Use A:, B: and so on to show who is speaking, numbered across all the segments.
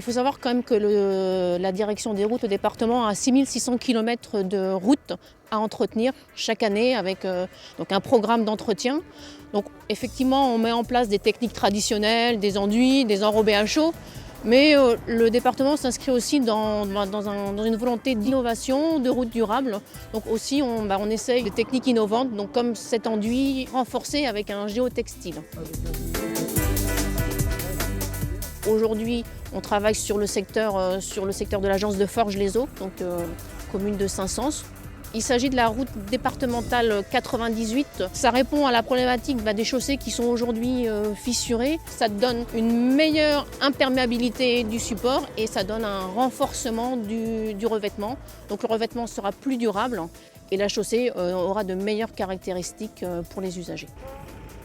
A: Il faut savoir quand même que la direction des routes au département a 6600 km de routes à entretenir chaque année avec donc un programme d'entretien. Donc effectivement, on met en place des techniques traditionnelles, des enduits, des enrobés à chaud, mais le département s'inscrit aussi dans une volonté d'innovation, de routes durables. Donc aussi, on essaye des techniques innovantes, donc comme cet enduit renforcé avec un géotextile. Aujourd'hui, on travaille sur le secteur de l'agence de Forges-les-Eaux, donc commune de Saint-Saëns. Il s'agit de la route départementale 98. Ça répond à la problématique des chaussées qui sont aujourd'hui fissurées. Ça donne une meilleure imperméabilité du support et ça donne un renforcement du revêtement. Donc le revêtement sera plus durable et la chaussée aura de meilleures caractéristiques pour les usagers.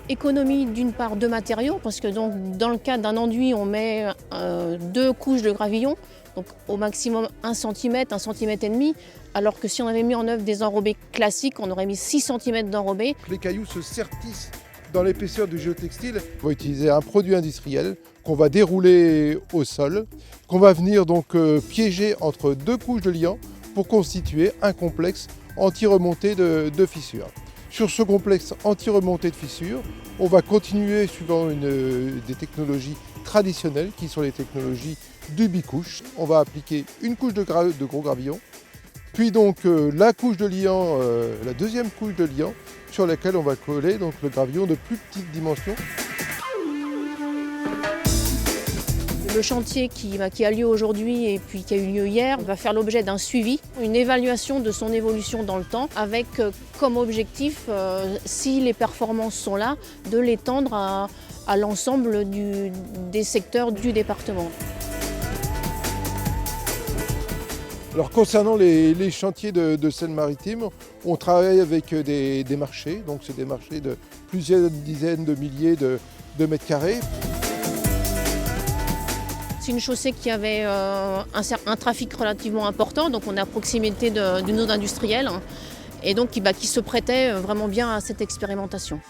A: Économie d'une part de matériaux, parce que donc, dans le cas d'un enduit, on met 2 couches de gravillon, donc au maximum 1 cm, 1 cm et demi, alors que si on avait mis en œuvre des enrobés classiques, on aurait mis 6 cm d'enrobés.
B: Les cailloux se sertissent dans l'épaisseur du géotextile. On va utiliser un produit industriel qu'on va dérouler au sol, qu'on va venir donc piéger entre 2 couches de liant pour constituer un complexe anti-remontée de fissures. Sur ce complexe anti-remontée de fissures, on va continuer suivant des technologies traditionnelles qui sont les technologies du bicouche. On va appliquer une couche de gros gravillon, puis donc la couche de liant, la deuxième couche de liant sur laquelle on va coller donc, le gravillon de plus petite dimension.
A: Le chantier qui a lieu aujourd'hui et puis qui a eu lieu hier va faire l'objet d'un suivi, une évaluation de son évolution dans le temps avec comme objectif, si les performances sont là, de l'étendre à l'ensemble des secteurs du département.
B: Alors concernant les chantiers de Seine-Maritime, on travaille avec des marchés, donc c'est des marchés de plusieurs dizaines de milliers de mètres carrés.
A: C'est une chaussée qui avait un trafic relativement important, donc on est à proximité d'une zone industrielle et donc qui se prêtait vraiment bien à cette expérimentation.